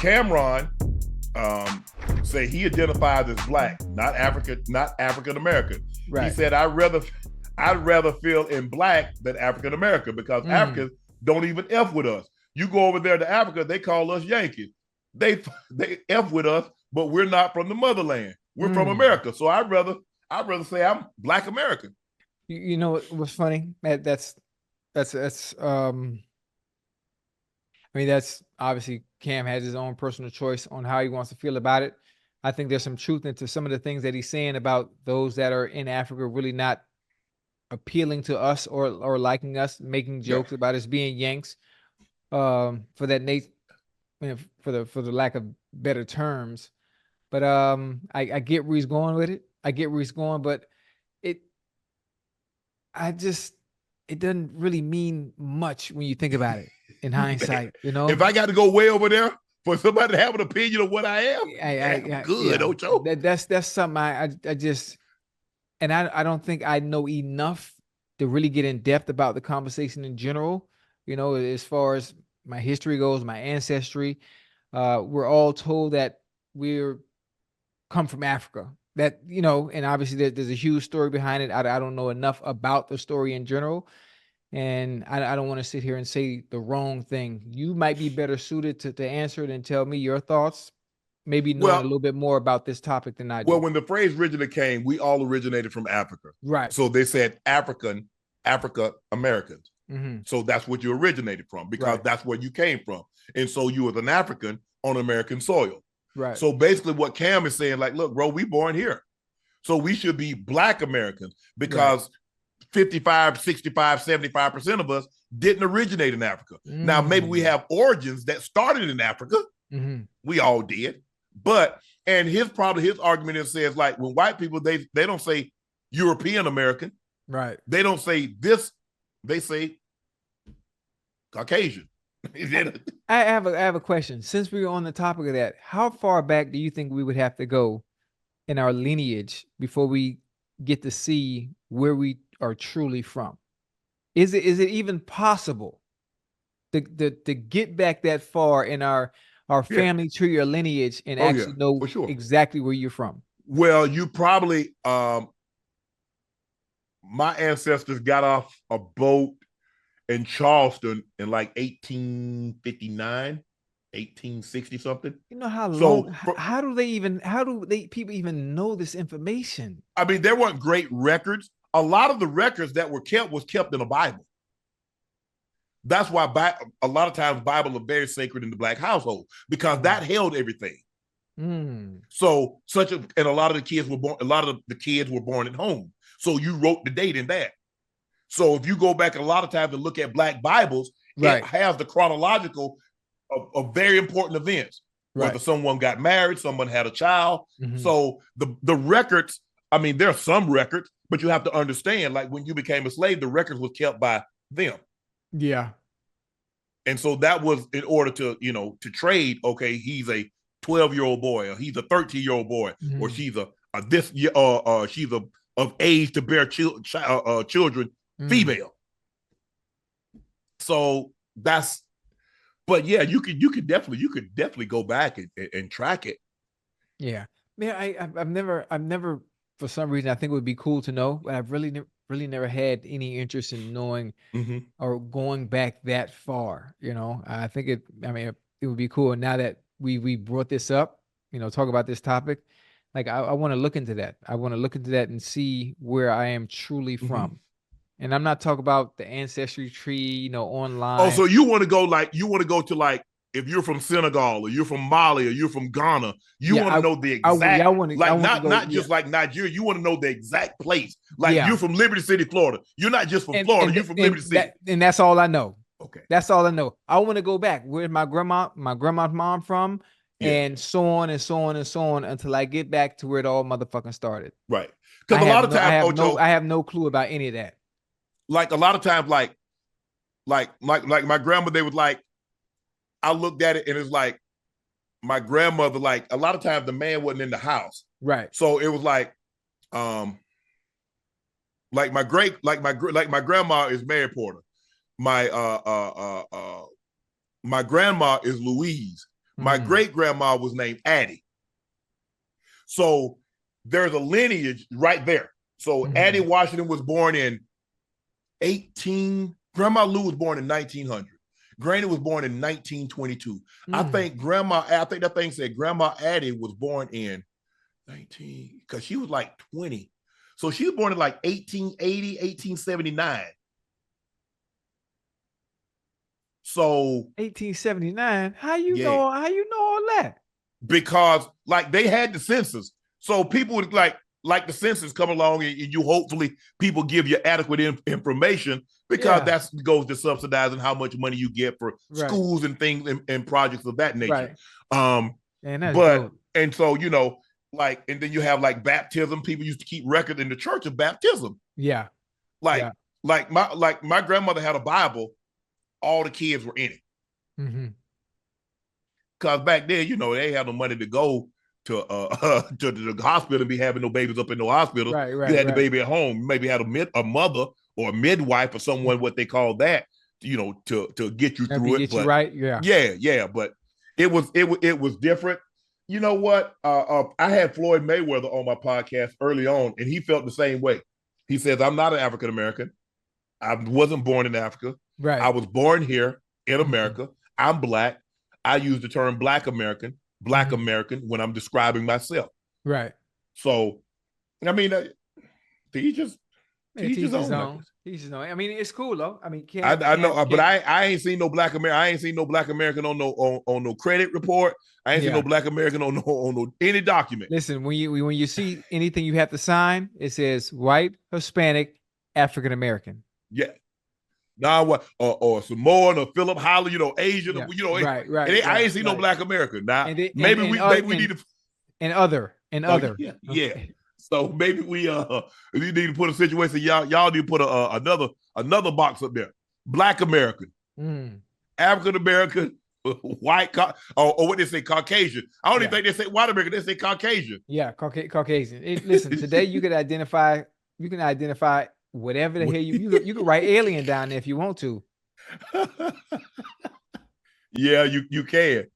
Cameron say he identifies as black, not African American. Right. He said, I'd rather feel in black than African American because Africans don't even F with us. You go over there to Africa, they call us Yankees. They F with us, but we're not from the motherland. We're from America. So I'd rather say I'm black American. You know what's funny? That's obviously Cam has his own personal choice on how he wants to feel about it. I think there's some truth into some of the things that he's saying about those that are in Africa really not appealing to us or liking us, making jokes about us being Yanks, for that for the lack of better terms. But I get where he's going with it. I get where he's going, but it doesn't really mean much when you think about it in hindsight, you know. If I got to go way over there for somebody to have an opinion of what I am, I'm good, Ocho. That's something I just, and I don't think I know enough to really get in depth about the conversation in general. You know, as far as my history goes, my ancestry, we're all told that we're come from Africa. That, you know, and obviously there's a huge story behind it. I don't know enough about the story in general. And I don't want to sit here and say the wrong thing. You might be better suited to answer it and tell me your thoughts, maybe knowing a little bit more about this topic than I do. Well, when the phrase originally came, we all originated from Africa. Right. So they said Africa-Americans. Mm-hmm. So that's what you originated from because that's where you came from. And so you was an African on American soil. Right. So basically what Cam is saying, like, look, bro, we born here. So we should be black Americans because 55, 65, 75% of us didn't originate in Africa. Now, maybe we have origins that started in Africa. Mm-hmm. We all did. But, and his argument is says, like, when white people, they don't say European American. Right. They don't say this. They say Caucasian. I have a question. Since we're on the topic of that, how far back do you think we would have to go in our lineage before we get to see where we are truly from? Is it even possible to get back that far in our family tree or lineage and actually know exactly where you're from? Well, you probably my ancestors got off a boat in Charleston in like 1859, 1860 something. You know how long? How do people even know this information? I mean, there weren't great records. A lot of the records that were kept was kept in a Bible. That's why a lot of times Bibles are very sacred in the black household because that held everything. So and a lot of the kids were born. A lot of the kids were born at home. So you wrote the date in that. So if you go back a lot of times and look at black Bibles, it has the chronological of very important events. Whether someone got married, someone had a child. Mm-hmm. So the records, I mean, there are some records, but you have to understand, like when you became a slave, the records were kept by them. Yeah. And so that was in order to, to trade, okay, he's a 12-year-old boy, or he's a 13-year-old boy, or she's she's of age to bear children, female. So but yeah, you could definitely go back and track it. Yeah. Man, I've never for some reason, I think it would be cool to know, but I've really never had any interest in knowing or going back that far. I think it would be cool. And now that we brought this up, talk about this topic, like I want to look into that. I want to look into that and see where I am truly from. And I'm not talking about the ancestry tree, online. Oh, so you want to go to if you're from Senegal or you're from Mali or you're from Ghana, you want to know the exact, not just like Nigeria. You want to know the exact place. Like you're from Liberty City, Florida. You're not just from Florida. You're from Liberty City. And that's all I know. Okay. That's all I know. I want to go back. Where's my grandma's mom from? Yeah. And so on and so on and so on until I get back to where it all motherfucking started. Right. Because a lot of times, I have no clue about any of that. Like a lot of times, like my grandma, they would like, I looked at it and it's like my grandmother, like a lot of times the man wasn't in the house. Right. So it was like my grandma is Mary Porter. My grandma is Louise, My great grandma was named Addie. So there's a lineage right there. So Addie Washington was born in Grandma Lou was born in 1900. Granny was born in 1922. I think that thing said Grandma Addie was born in 19, because she was like 20. So she was born in like 1880, 1879. So 1879. How you know all that? Because like they had the census. So people would like the census come along and you hopefully people give you adequate information, because that goes to subsidizing how much money you get for schools and things and projects of that nature. And so, you know, like, and then you have like baptism. People used to keep record in the church of baptism. Yeah. Like my grandmother had a Bible. All the kids were in it. Because back then, you know, they had no money to go to the hospital and be having no babies up in no hospital. You had the baby at home. You maybe had a mother or a midwife or someone, what they call that, you know, to get you through it. But but it was different. You know what? I had Floyd Mayweather on my podcast early on, and he felt the same way. He says, "I'm not an African American. I wasn't born in Africa. I was born here in America. I'm Black. I use the term Black American when I'm describing myself." Right. So, I mean, he just teach his own. I mean, it's cool though. I mean, I know, but I ain't seen no Black American. I ain't seen no Black American on no credit report. I ain't seen no Black American on no any document. Listen, when you see anything you have to sign, it says white, Hispanic, African American. Yeah. Now what? Or Samoan or Philip Holland, you know, Asian, you know, I ain't seen no Black American. Now maybe we need to and other. Yeah. So maybe we need to put a situation. Y'all need to put another box up there. Black American, African American, white, or what they say, Caucasian. I don't even think they say white American. They say Caucasian. Yeah, Caucasian. Listen, today you can identify whatever the hell you can write alien down there if you want to. Yeah, you can.